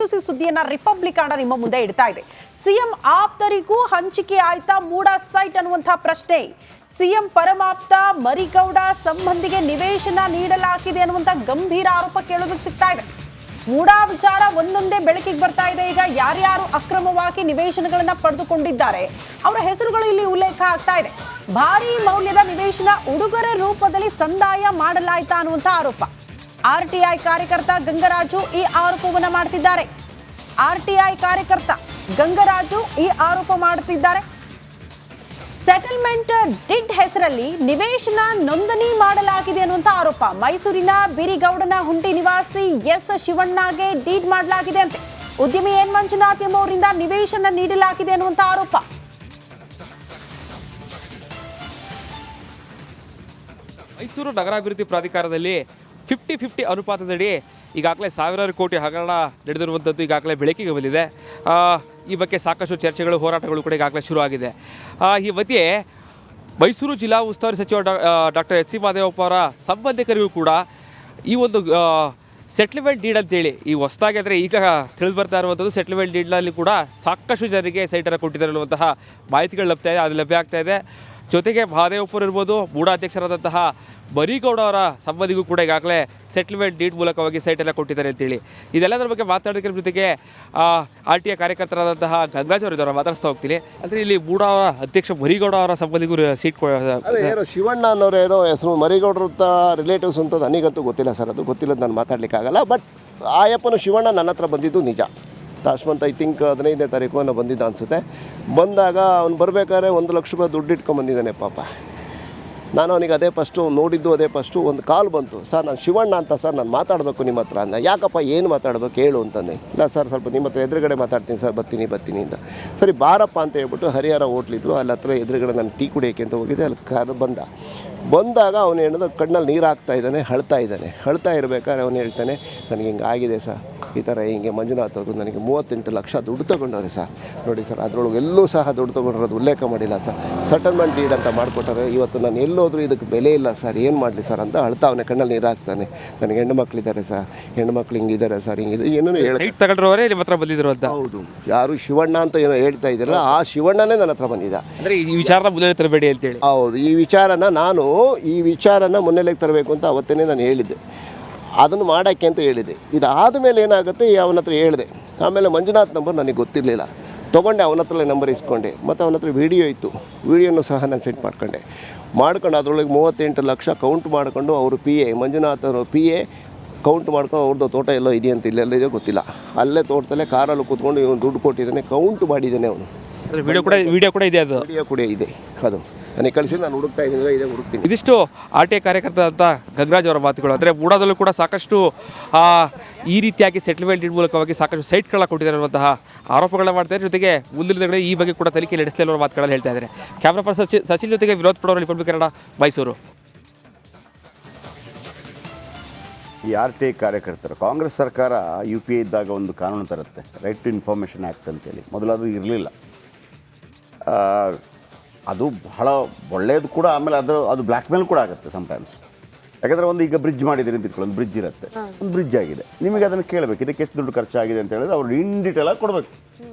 Exclusive ಸುದ್ದಿಯನ್ನ republic Kannada ನಿಮ್ಮ ಮುಂದೆ ಇಡ್ತಾ ಇದೆ. ಸಿಎಂ ಆಪ್ತರಿಗೂ ಹಂಚಿಕೆ ಆಯ್ತಾ ಮೂಡಾ ಸೈಟ್ ಅನ್ನುವಂತಹ ಪ್ರಶ್ನೆ. ಸಿಎಂ ಪರಮಾಪ್ತ ಮರಿಗೌಡ ಸಂಬಂಧಿಗೆ ನಿವೇಶನ ನೀಡಲಾಗಿದೆ ಅನ್ನುವಂತ ಗಂಭೀರ ಆರೋಪ ಕೇಳೋದಕ್ಕೆ ಸಿಗ್ತಾ ಇದೆ. ಮೂಡಾ ವಿಚಾರ ಒಂದೊಂದೇ ಬೆಳಕಿಗೆ ಬರ್ತಾ ಇದೆ. ಈಗ ಯಾರ್ಯಾರು ಅಕ್ರಮವಾಗಿ ನಿವೇಶನಗಳನ್ನ ಪಡೆದುಕೊಂಡಿದ್ದಾರೆ ಅವರ ಹೆಸರುಗಳು ಇಲ್ಲಿ ಉಲ್ಲೇಖ ಆಗ್ತಾ ಇದೆ. ಭಾರಿ ಮೌಲ್ಯದ ನಿವೇಶನ ಉಡುಗೊರೆ ರೂಪದಲ್ಲಿ ಸಂದಾಯ ಮಾಡಲಾಯ್ತಾ ಅನ್ನುವಂತ ಆರೋಪ. ಆರ್ಟಿಐ ಕಾರ್ಯಕರ್ತ ಗಂಗರಾಜು ಈ ಆರೋಪವನ್ನ ಮಾಡ್ತಿದ್ದಾರೆ. ಆರ್ಟಿಐ ಕಾರ್ಯಕರ್ತ ಗಂಗರಾಜು ಈ ಆರೋಪ ಮಾಡುತ್ತಿದ್ದಾರೆ. ಸೆಟಲ್ಮೆಂಟ್ ಡಿಡ್ ಹೆಸರಲ್ಲಿ ನಿವೇಶನ ನೋಂದಣಿ ಮಾಡಲಾಗಿದೆ ಅನ್ನುವಂತ ಆರೋಪ. ಮೈಸೂರಿನ ಬಿರಿಗೌಡನ ಹುಂಡಿ ನಿವಾಸಿ ಎಸ್ ಶಿವಣ್ಣಗೆ ಡೀಡ್ ಮಾಡಲಾಗಿದೆ ಅಂತೆ. ಉದ್ಯಮಿ ಎನ್ ಮಂಜುನಾಥ್ ಎಂಬುವರಿಂದ ನಿವೇಶನ ನೀಡಲಾಗಿದೆ ಅನ್ನುವಂತ ಆರೋಪ. ಮೈಸೂರು ನಗರಾಭಿವೃದ್ಧಿ ಪ್ರಾಧಿಕಾರದಲ್ಲಿ 50-50 ಅನುಪಾತದಡಿ ಈಗಾಗಲೇ ಸಾವಿರಾರು ಕೋಟಿ ಹಗರಣ ನಡೆದಿರುವಂಥದ್ದು ಈಗಾಗಲೇ ಬೆಳಕಿಗೆ ಬಂದಿದೆ. ಈ ಬಗ್ಗೆ ಸಾಕಷ್ಟು ಚರ್ಚೆಗಳು, ಹೋರಾಟಗಳು ಕೂಡ ಈಗಾಗಲೇ ಶುರುವಾಗಿದೆ. ಈ ಮಧ್ಯೆ ಮೈಸೂರು ಜಿಲ್ಲಾ ಉಸ್ತುವಾರಿ ಸಚಿವ ಡಾಕ್ಟರ್ ಎಸ್ ಸಿ ಮಹದೇವಪ್ಪ ಅವರ ಸಂಬಂಧಿಕರಿಗೂ ಕೂಡ ಈ ಒಂದು ಸೆಟ್ಲ್ಮೆಂಟ್ ಡೀಡ್ ಅಂತೇಳಿ ಈ ಹೊಸದಾಗಿ ಅಂದರೆ ಈಗ ತಿಳಿದು ಬರ್ತಾ ಇರುವಂಥದ್ದು ಸೆಟ್ಲ್ಮೆಂಟ್ ಡೀಡ್ನಲ್ಲಿ ಕೂಡ ಸಾಕಷ್ಟು ಜನರಿಗೆ ಸೈಟನ್ನು ಕೊಟ್ಟಿದ್ದಾರೆ ಅನ್ನುವಂತಹ ಮಾಹಿತಿಗಳು ಲಭ್ಯ ಆಗ್ತಾ ಇದೆ. ಜೊತೆಗೆ ಮಹದೇವಪ್ಪರು ಇರ್ಬೋದು, ಮೂಡಾ ಅಧ್ಯಕ್ಷರಾದಂತಹ ಮರಿಗೌಡ ಅವರ ಸಂಬಂಧಿಗೂ ಕೂಡ ಈಗಾಗಲೇ ಸೆಟ್ಲ್ಮೆಂಟ್ ಡೀಡ್ ಮೂಲಕವಾಗಿ ಸೈಟೆಲ್ಲ ಕೊಟ್ಟಿದ್ದಾರೆ ಅಂತೇಳಿ ಇದೆಲ್ಲದರ ಬಗ್ಗೆ ಮಾತಾಡೋದ್ರ ಜೊತೆಗೆ ಆರ್ಟಿಐ ಕಾರ್ಯಕರ್ತರಾದಂತಹ ಗಂಗರಾಜ್ ಅವರಿದ್ದಾರೆ, ಮಾತಾಡಿಸ್ತಾ ಹೋಗ್ತೀನಿ. ಅಂದರೆ ಇಲ್ಲಿ ಮೂಡಾ ಅವರ ಅಧ್ಯಕ್ಷ ಮರಿಗೌಡ ಅವರ ಸಂಬಂಧಿಗೂ ಸೀಟ್ ಏನೋ ಶಿವಣ್ಣ ಅನ್ನೋರು ಏನೋ ಹೆಸರು ಮರಿಗೌಡರು ರಿಲೇಟಿವ್ಸ್ ಅಂತ ನನಗಂತೂ ಗೊತ್ತಿಲ್ಲ ಸರ್. ಅದು ಗೊತ್ತಿಲ್ಲದ ನಾನು ಮಾತಾಡಲಿಕ್ಕಾಗಲ್ಲ. ಬಟ್ ಆಯಪ್ಪನು ಶಿವಣ್ಣ ನನ್ನ ಹತ್ರ ಬಂದಿದ್ದು ನಿಜ. ಲಾಸ್ಟ್ ಮಂತ್ ಐ ಥಿಂಕ್ 15ನೇ ತಾರೀಕು ಅವನು ಬಂದಿದ್ದ ಅನಿಸುತ್ತೆ. ಬಂದಾಗ ಅವ್ನು ಬರಬೇಕಾದ್ರೆ 1 ಲಕ್ಷ ರೂಪಾಯಿ ದುಡ್ಡು ಇಟ್ಕೊಂಡ್ಬಂದಿದ್ದಾನೆ ಪಾಪ. ನಾನು ಅವನಿಗೆ ಅದೇ ಫಸ್ಟು ನೋಡಿದ್ದು, ಅದೇ ಫಸ್ಟು ಒಂದು ಕಾಲ್ ಬಂತು, ಸರ್ ನಾನು ಶಿವಣ್ಣ ಅಂತ ಸರ್, ನಾನು ಮಾತಾಡಬೇಕು ನಿಮ್ಮ ಹತ್ರ ಅಂದ. ಯಾಕಪ್ಪ ಏನು ಮಾತಾಡಬೇಕು ಹೇಳು ಅಂತಂದೆ. ಇಲ್ಲ ಸರ್ ಸ್ವಲ್ಪ ನಿಮ್ಮ ಹತ್ರ ಎದುರುಗಡೆ ಮಾತಾಡ್ತೀನಿ ಸರ್, ಬರ್ತೀನಿ ಅಂತ. ಸರಿ ಬಾರಪ್ಪ ಅಂತ ಹೇಳ್ಬಿಟ್ಟು ಹರಿಹರ ಹೋಟ್ಲಿದ್ರು, ಅಲ್ಲಿ ಹತ್ರ ಎದುರುಗಡೆ ನಾನು ಟೀ ಕುಡಿಯೋಕ್ಕೆ ಅಂತ ಹೋಗಿದ್ದೆ. ಅಲ್ಲಿ ಬಂದಾಗ ಅವನು ಹೇಳಿದ ಕಣ್ಣಲ್ಲಿ ನೀರು ಹಾಕ್ತಾ ಇದ್ದಾನೆ, ಅಳ್ತಾ ಇರಬೇಕಾದ್ರೆ ಅವನು ಹೇಳ್ತಾನೆ, ನನಗೆ ಹಿಂಗೆ ಆಗಿದೆ ಸರ್, ಈ ಥರ ಹಿಂಗೆ ಮಂಜುನಾಥ್ ಅವರು ನನಗೆ 38 ಲಕ್ಷ ದುಡ್ಡು ತೊಗೊಂಡವ್ರೆ ಸರ್. ನೋಡಿ ಸರ್, ಅದರೊಳಗೆ ಎಲ್ಲೂ ಸಹ ದುಡ್ಡು ತೊಗೊಂಡಿರೋದು ಉಲ್ಲೇಖ ಮಾಡಿಲ್ಲ ಸರ್. ಸೆಟಲ್ಮೆಂಟ್ ಡೀಡ್ ಅಂತ ಮಾಡಿಕೊಟ್ಟಾರೆ. ಇವತ್ತು ನಾನು ಎಲ್ಲೋದ್ರೂ ಇದಕ್ಕೆ ಬೆಲೆ ಇಲ್ಲ ಸರ್, ಏನು ಮಾಡಲಿ ಸರ್ ಅಂತ ಅಳ್ತಾ ಅವನೇ ಕಣ್ಣಲ್ಲಿ ನೀರು ಹಾಕ್ತಾನೆ. ನನಗೆ ಹೆಣ್ಣು ಮಕ್ಕಳಿದ್ದಾರೆ ಸರ್, ಹೆಣ್ಣುಮಕ್ಳು ಹಿಂಗಿದ್ದಾರೆ ಸರ್, ಹಿಂಗಿದೆ ಏನೋ ತಗೊಂಡ್ರವರೇ ನಿಮ್ಮ ಹತ್ರ ಬಂದಿದ್ರು ಅಂತ. ಹೌದು, ಯಾರು ಶಿವಣ್ಣ ಅಂತ ಏನೋ ಹೇಳ್ತಾ ಇದ್ದೀರಲ್ಲ, ಆ ಶಿವಣ್ಣನೇ ನನ್ನ ಹತ್ರ ಬಂದಿದ್ದ. ಅಂದರೆ ಈ ವಿಚಾರನ ಮುನ್ನೆಲೆ ತರಬೇಡಿ ಅಂತೇಳಿ. ಹೌದು, ಈ ವಿಚಾರನ ಮುನ್ನೆಲೆಗೆ ತರಬೇಕು ಅಂತ ಅವತ್ತೇ ನಾನು ಹೇಳಿದ್ದೆ. ಅದನ್ನು ಮಾಡೋಕ್ಕೆ ಅಂತ ಹೇಳಿದೆ. ಇದಾದ ಮೇಲೆ ಏನಾಗುತ್ತೆ ಅವನ ಹತ್ರ ಹೇಳಿದೆ. ಆಮೇಲೆ ಮಂಜುನಾಥ್ ನಂಬರ್ ನನಗೆ ಗೊತ್ತಿರಲಿಲ್ಲ, ತೊಗೊಂಡೆ ಅವನ ಹತ್ರಲ್ಲೇ ನಂಬರ್ ಇಸ್ಕೊಂಡೆ. ಮತ್ತು ಅವನ ಹತ್ರ ವಿಡಿಯೋ ಇತ್ತು, ವಿಡಿಯೋನು ಸಹ ನಾನು ಸೆಂಡ್ ಮಾಡ್ಕೊಂಡು ಅದರೊಳಗೆ 38 ಲಕ್ಷ ಕೌಂಟ್ ಮಾಡಿಕೊಂಡು ಅವರು ಮಂಜುನಾಥ್ ಅವರು ಕೌಂಟ್ ಮಾಡ್ಕೊಂಡು ಅವ್ರದ್ದು ತೋಟ ಎಲ್ಲೋ ಇದೆಯಂತ ಇಲ್ಲೆಲ್ಲಿದೆಯೋ ಗೊತ್ತಿಲ್ಲ, ಅಲ್ಲೇ ತೋಟದಲ್ಲೇ ಕಾರಲ್ಲಿ ಕೂತ್ಕೊಂಡು ಇವನು ದುಡ್ಡು ಕೊಟ್ಟಿದ್ದಾನೆ, ಕೌಂಟ್ ಮಾಡಿದ್ದಾನೆ ಅವನು. ವಿಡಿಯೋ ಕೂಡ ಇದೆ, ಅದು ವಿಡಿಯೋ ಕೂಡ ಇದೆ. ಅದು ನನಗೆ ಕಳಿಸಿ, ನಾನು ಹುಡುಕ್ತೀನಿ. ಇದಿಷ್ಟು ಆರ್ಟಿಐ ಕಾರ್ಯಕರ್ತ ಅಂತ ಗಂಗರಾಜ್ ಅವರ ಮಾತುಗಳು. ಅಂದರೆ ಮೂಡಾದಲ್ಲೂ ಕೂಡ ಸಾಕಷ್ಟು ಈ ರೀತಿಯಾಗಿ ಸೆಟ್ಲ್ಮೆಂಟ್ ಡೀಡ್ ಮೂಲಕವಾಗಿ ಸಾಕಷ್ಟು ಸೈಟ್ಗಳನ್ನ ಕೊಟ್ಟಿದ್ದಾರೆ ಅನ್ನುವಂತಹ ಆರೋಪಗಳನ್ನ ಮಾಡ್ತಾರೆ. ಜೊತೆಗೆ ಮುಂದಿನ ದಿನಗಳಲ್ಲಿ ಈ ಬಗ್ಗೆ ಕೂಡ ತನಿಖೆ ನಡೆಸಲಿರುವ ಮಾತುಗಳನ್ನು ಹೇಳ್ತಾ ಇದ್ದಾರೆ. ಕ್ಯಾಮ್ರಾ ಪರ್ಸನ್ ಸಚಿನ್ ಜೊತೆಗೆ ವಿನೋದ್ ಪಡೋರು, ರಿಪಬ್ಲಿಕ್ ಕನ್ನಡ, ಮೈಸೂರು. ಈ RTI ಕಾರ್ಯಕರ್ತರು ಕಾಂಗ್ರೆಸ್ ಸರ್ಕಾರ UPA ಇದ್ದಾಗ ಒಂದು ಕಾನೂನು ತರುತ್ತೆ, ರೈಟ್ ಟು ಇನ್ಫಾರ್ಮೇಷನ್ ಆ್ಯಕ್ಟ್ ಅಂತೇಳಿ. ಮೊದಲದು ಇರಲಿಲ್ಲ. ಅದು ಬಹಳ ಒಳ್ಳೆಯದು ಕೂಡ. ಆಮೇಲೆ ಅದು ಬ್ಲ್ಯಾಕ್ ಮೇಲ್ ಕೂಡ ಆಗುತ್ತೆ ಸಮ್ಟೈಮ್ಸ್. ಯಾಕಂದರೆ ಈಗ ಬ್ರಿಡ್ಜ್ ಮಾಡಿದ್ದೀರಿ ಅಂತ ಇಟ್ಕೊಳ್ಳಿ, ಒಂದು ಬ್ರಿಡ್ಜ್ ಇರುತ್ತೆ, ಒಂದು ಬ್ರಿಡ್ಜ್ ಆಗಿದೆ, ನಿಮಗೆ ಅದನ್ನು ಕೇಳಬೇಕು, ಇದಕ್ಕೆ ಎಷ್ಟು ದುಡ್ಡು ಖರ್ಚಾಗಿದೆ ಅಂತ ಹೇಳಿದ್ರೆ ಅವ್ರು ಇನ್ ಡೀಟೇಲಾಗಿ ಕೊಡಬೇಕು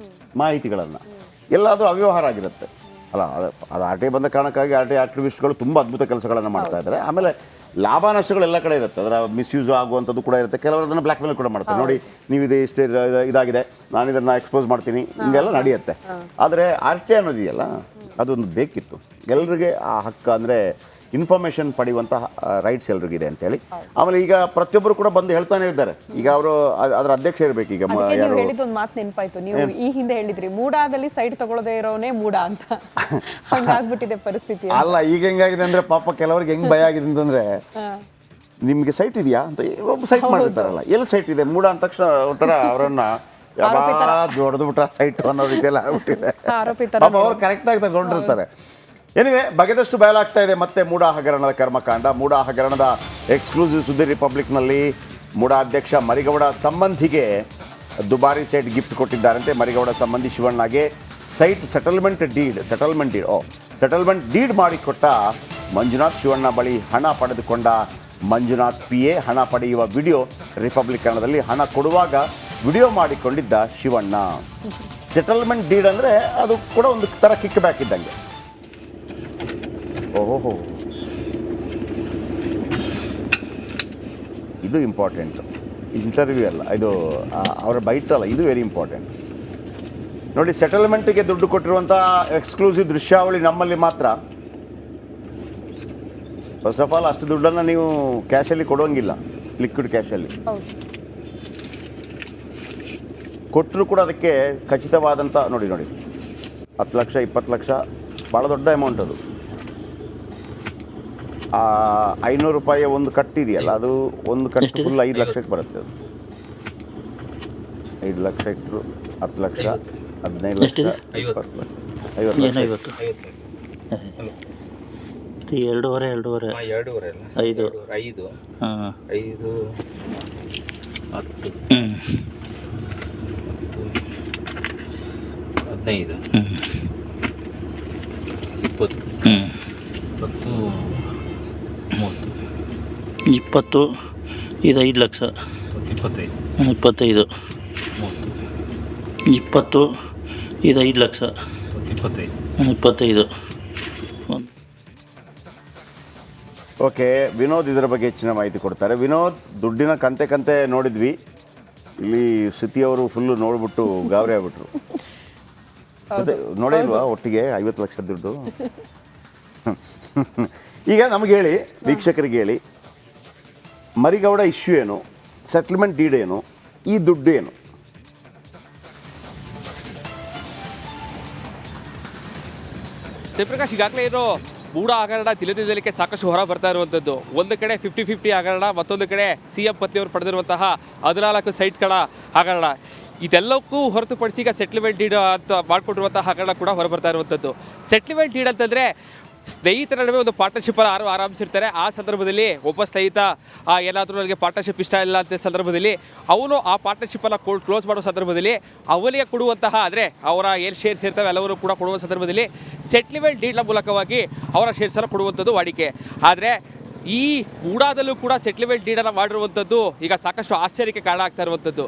ಮಾಹಿತಿಗಳನ್ನು. ಎಲ್ಲಾದರೂ ಅವ್ಯವಹಾರ ಆಗಿರುತ್ತೆ ಅಲ್ಲ. ಅದು RTI ಬಂದ ಕಾರಣಕ್ಕಾಗಿ RTI ಆಕ್ಟಿವಿಸ್ಟ್ಗಳು ತುಂಬ ಅದ್ಭುತ ಕೆಲಸಗಳನ್ನು ಮಾಡ್ತಾ ಇದ್ದಾರೆ. ಆಮೇಲೆ ಲಾಭ ನಷ್ಟಗಳು ಎಲ್ಲ ಕಡೆ ಇರುತ್ತೆ, ಅದರ ಮಿಸ್ಯೂಸ್ ಆಗುವಂಥದ್ದು ಕೂಡ ಇರುತ್ತೆ. ಕೆಲವರು ಅದನ್ನು ಬ್ಲ್ಯಾಕ್ ಮೇಲ್ ಕೂಡ ಮಾಡ್ತಾರೆ. ನೋಡಿ ನೀವಿದೆ ಇಷ್ಟೇ ಇದಾಗಿದೆ, ನಾನು ಇದನ್ನು ಎಕ್ಸ್ಪೋಸ್ ಮಾಡ್ತೀನಿ, ಹಿಂಗೆಲ್ಲ ನಡೆಯುತ್ತೆ. ಆದರೆ RTI ಅನ್ನೋದಿದೆಯಲ್ಲ, ಅದೊಂದು ಬೇಕಿತ್ತು ಎಲ್ಲರಿಗೆ. ಆ ಹಕ್ಕು ಅಂದರೆ ಇನ್ಫಾರ್ಮೇಷನ್ ಪಡೆಯುವಂತಹ ರೈಟ್ಸ್ ಎಲ್ರಿಗಿದೆ ಅಂತೇಳಿ. ಆಮೇಲೆ ಈಗ ಪ್ರತಿಯೊಬ್ಬರು ಕೂಡ ಬಂದು ಹೇಳ್ತಾನೆ ಇದ್ದಾರೆ. ಈಗ ಅವರು ಅದರ ಅಧ್ಯಕ್ಷ ಇರಬೇಕು. ಈಗ ಹೇಳಿದೊಂದು ಮಾತು ನೆನಪಾಯ್ತು, ನೀವು ಈ ಹಿಂದೆ ಹೇಳಿದ್ರಿ ಮೂಡಾದಲ್ಲಿ ಸೈಟ್ ತಗೊಳ್ಳೋದೇ ಇರೋನೇ ಮೂಡಾ ಅಂತ. ಹಂಗಾಗ್ಬಿಟ್ಟಿದೆ ಪರಿಸ್ಥಿತಿ. ಅಲ್ಲ, ಈಗ ಹೆಂಗಾಗಿದೆ ಅಂದ್ರೆ ಪಾಪ ಕೆಲವರಿಗೆ ಹೆಂಗ್ ಭಯ ಆಗಿದೆ ಅಂತಂದ್ರೆ, ನಿಮ್ಗೆ ಸೈಟ್ ಇದೆಯಾ ಅಂತ ಒಬ್ಬ ಸೈಟ್ ಮಾಡಿರ್ತಾರಲ್ಲ, ಎಲ್ಲಿ ಸೈಟ್ ಇದೆ ಮೂಡಾ ಅಂದ ತಕ್ಷಣ ಒಂಥರ ಅವರನ್ನ ಹೊಡೆದು ಬಿಟ್ಟ ಸೈಟ್ ಅನ್ನೋ ರೀತಿಯೆಲ್ಲ ಆಗ್ಬಿಟ್ಟಿದೆ. ಅವ್ರು ಕರೆಕ್ಟಾಗಿ ತಗೊಂಡಿರ್ತಾರೆ. ಏನಿವೆ, ಬಗೆದಷ್ಟು ಬಯಲಾಗ್ತಾ ಇದೆ ಮತ್ತೆ ಮೂಡಾ ಹಗರಣದ ಕರ್ಮಕಾಂಡ. ಮೂಡಾ ಹಗರಣದ ಎಕ್ಸ್ಕ್ಲೂಸಿವ್ ಸುದ್ದಿ ರಿಪಬ್ಲಿಕ್ನಲ್ಲಿ. ಮೂಡಾ ಅಧ್ಯಕ್ಷ ಮರಿಗೌಡ ಸಂಬಂಧಿಗೆ ದುಬಾರಿ ಸೈಟ್ ಗಿಫ್ಟ್ ಕೊಟ್ಟಿದ್ದಾರಂತೆ. ಮರಿಗೌಡ ಸಂಬಂಧಿ ಶಿವಣ್ಣಗೆ ಸೆಟಲ್ಮೆಂಟ್ ಡೀಡ್ ಮಾಡಿಕೊಟ್ಟ ಮಂಜುನಾಥ್. ಶಿವಣ್ಣ ಬಳಿ ಹಣ ಪಡೆದುಕೊಂಡ ಮಂಜುನಾಥ್ PA ಹಣ ಪಡೆಯುವ ವಿಡಿಯೋ ರಿಪಬ್ಲಿಕ್ ಕನ್ನಡದಲ್ಲಿ. ಹಣ ಕೊಡುವಾಗ ವಿಡಿಯೋ ಮಾಡಿಕೊಂಡಿದ್ದ ಶಿವಣ್ಣ. ಸೆಟಲ್ಮೆಂಟ್ ಡೀಡ್ ಅಂದರೆ ಅದು ಕೂಡ ಒಂದು ಥರ ಕಿಕ್ ಬ್ಯಾಕ್ ಇದ್ದಂಗೆ. ಓಹೋ, ಇದು ಇಂಪಾರ್ಟೆಂಟು. ಇಂಟರ್ವ್ಯೂ ಅಲ್ಲ ಇದು, ಅವರ ಬೈಟ್ ಅಲ್ಲ, ಇದು ವೆರಿ ಇಂಪಾರ್ಟೆಂಟ್. ನೋಡಿ, ಸೆಟಲ್ಮೆಂಟಿಗೆ ದುಡ್ಡು ಕೊಟ್ಟಿರುವಂಥ ಎಕ್ಸ್ಕ್ಲೂಸಿವ್ ದೃಶ್ಯಾವಳಿ ನಮ್ಮಲ್ಲಿ ಮಾತ್ರ. ಫಸ್ಟ್ ಆಫ್ ಆಲ್ ಅಷ್ಟು ದುಡ್ಡನ್ನು ನೀವು ಕ್ಯಾಶಲ್ಲಿ ಕೊಡೋಂಗಿಲ್ಲ, ಲಿಕ್ವಿಡ್ ಕ್ಯಾಶಲ್ಲಿ ಕೊಟ್ಟರು ಕೂಡ ಅದಕ್ಕೆ ಖಚಿತವಾದಂಥ ನೋಡಿ 10 ಲಕ್ಷ 20 ಲಕ್ಷ ಭಾಳ ದೊಡ್ಡ ಅಮೌಂಟ್ ಅದು. 500 ರೂಪಾಯಿ ಒಂದು ಕಟ್ಟಿದೆಯಲ್ಲ, ಅದು ಒಂದು ಕಟ್ಟು ಫುಲ್ 5 ಲಕ್ಷಕ್ಕೆ ಬರುತ್ತೆ. ಅದು 5 ಲಕ್ಷ ಇಟ್ಟರು 10 ಲಕ್ಷ 15 ಲಕ್ಷ 20 ಲಕ್ಷ 50 ಲಕ್ಷ. 2.5 5 5 ಹಾಂ 5 10 15 20 20 ಇದು 5 ಲಕ್ಷ 25 20 ಇದು 5 ಲಕ್ಷ 25 ಓಕೆ, ವಿನೋದ್ ಇದರ ಬಗ್ಗೆ ಹೆಚ್ಚಿನ ಮಾಹಿತಿ ಕೊಡ್ತಾರೆ. ವಿನೋದ್, ದುಡ್ಡಿನ ಕಂತೆ ನೋಡಿದ್ವಿ. ಇಲ್ಲಿ ಶ್ರುತಿಯವರು ಫುಲ್ಲು ನೋಡ್ಬಿಟ್ಟು ಗಾಬರಿ ಆಗ್ಬಿಟ್ರು. ನೋಡೇ ಇಲ್ವಾ ಒಟ್ಟಿಗೆ 50 ಲಕ್ಷ ದುಡ್ಡು? ಈಗ ನಮಗೆ ಹೇಳಿ, ವೀಕ್ಷಕರಿಗೆ ಹೇಳಿ, ಮರಿಗೌಡ ಇಶ್ಯೂ ಏನು, ಸೆಟ್ಲ್ಮೆಂಟ್ ಡೀಡ್ ಏನು, ಈ ದುಡ್ಡು ಏನು? ಜಯಪ್ರಕಾಶ್, ಈಗಾಗಲೇ ಏನು ಮೂಡ ಹಗರಣ ತಿಳಿದಿದ್ದಲಿಕ್ಕೆ ಸಾಕಷ್ಟು ಹೊರ ಬರ್ತಾ ಇರುವಂಥದ್ದು. ಒಂದು ಕಡೆ 50-50 ಹಗರಣ, ಮತ್ತೊಂದು ಕಡೆ CM ಪತ್ನಿಯವರು ಪಡೆದಿರುವಂತಹ 14 ಸೈಟ್ಗಳ ಹಗರಣ. ಇದೆಲ್ಲಕ್ಕೂ ಹೊರತುಪಡಿಸಿ ಈಗ ಸೆಟ್ಲ್ಮೆಂಟ್ ಡೀಡ್ ಅಂತ ಮಾಡಿಕೊಂಡಿರುವಂತಹ ಹಗರಣ ಕೂಡ ಹೊರಬರ್ತಾ ಇರುವಂಥದ್ದು. ಸೆಟ್ಲ್ಮೆಂಟ್ ಡೀಡ್ ಅಂತಂದರೆ ಸ್ನೇಹಿತರ ನಡುವೆ ಒಂದು ಪಾರ್ಟ್ನರ್ಶಿಪ್ಪಲ್ಲಿ ಆರಂಭಿಸಿರ್ತಾರೆ. ಆ ಸಂದರ್ಭದಲ್ಲಿ ಒಬ್ಬ ಸ್ನೇಹಿತ ಏನಾದರೂ ನನಗೆ ಪಾರ್ಟ್ನರ್ಶಿಪ್ ಇಷ್ಟ ಇಲ್ಲ ಅಂತ ಸಂದರ್ಭದಲ್ಲಿ ಅವನು ಆ ಪಾರ್ಟ್ನರ್ಶಿಪ್ಪನ್ನು ಕ್ಲೋಸ್ ಮಾಡೋ ಸಂದರ್ಭದಲ್ಲಿ ಅವನಿಗೆ ಕೊಡುವಂತಹ, ಅಂದರೆ ಅವರ ಏನು ಶೇರ್ಸ್ ಇರ್ತವೆ ಎಲ್ಲವರು ಕೂಡ ಕೊಡುವ ಸಂದರ್ಭದಲ್ಲಿ ಸೆಟ್ಲ್ಮೆಂಟ್ ಡೀಡ್ನ ಮೂಲಕವಾಗಿ ಅವರ ಶೇರ್ಸನ್ನು ಕೊಡುವಂಥದ್ದು ವಾಡಿಕೆ. ಆದರೆ ಈ ಮೂಡಾದಲ್ಲೂ ಕೂಡ ಸೆಟ್ಲ್ಮೆಂಟ್ ಡೀಡನ್ನು ಮಾಡಿರುವಂಥದ್ದು ಈಗ ಸಾಕಷ್ಟು ಆಶ್ಚರ್ಯಕ್ಕೆ ಕಾರಣ ಆಗ್ತಾ ಇರುವಂಥದ್ದು.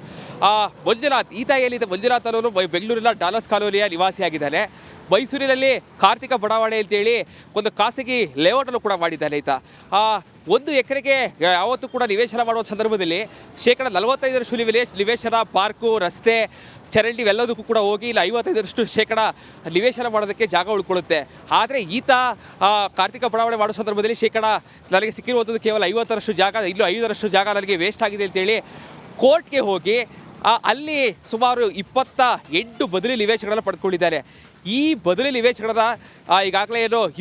ಮಂಜುನಾಥ್, ಈತ ಏನಿದೆ ಮಂಜುನಾಥ್ ಅನ್ನೋನು ಬೆಂಗಳೂರಿನ ಡಾಲರ್ಸ್ ಕಾಲೋನಿಯ ನಿವಾಸಿಯಾಗಿದ್ದಾನೆ. ಮೈಸೂರಿನಲ್ಲಿ ಕಾರ್ತಿಕ ಬಡಾವಣೆ ಅಂತೇಳಿ ಒಂದು ಖಾಸಗಿ ಲೇಔಟನ್ನು ಕೂಡ ಮಾಡಿದ್ದಾನೆ ಈತ. 1 ಎಕರೆಗೆ ಯಾವತ್ತೂ ಕೂಡ ನಿವೇಶನ ಮಾಡುವ ಸಂದರ್ಭದಲ್ಲಿ 45% ನಿವೇಶನ, ಪಾರ್ಕು, ರಸ್ತೆ, ಚರಂಡಿ ಇವೆಲ್ಲದಕ್ಕೂ ಕೂಡ ಹೋಗಿ ಇಲ್ಲಿ 55% ನಿವೇಶನ ಮಾಡೋದಕ್ಕೆ ಜಾಗ ಉಳ್ಕೊಳ್ಳುತ್ತೆ. ಆದರೆ ಈತ ಕಾರ್ತಿಕ ಬಡಾವಣೆ ಮಾಡೋ ಸಂದರ್ಭದಲ್ಲಿ ನನಗೆ ಸಿಕ್ಕಿರುವಂಥದ್ದು ಕೇವಲ 50% ಜಾಗ, ಇಲ್ಲೂ 5% ಜಾಗ ನನಗೆ ವೇಸ್ಟ್ ಆಗಿದೆ ಅಂತೇಳಿ ಕೋರ್ಟ್ಗೆ ಹೋಗಿ ಅಲ್ಲಿ ಸುಮಾರು 28 ಬದಲಿ ನಿವೇಶನಗಳನ್ನು ಪಡೆದುಕೊಂಡಿದ್ದಾರೆ. ಈ ಬದಲಿ ನಿವೇಶನಗಳ ಈಗಾಗಲೇ ಏನು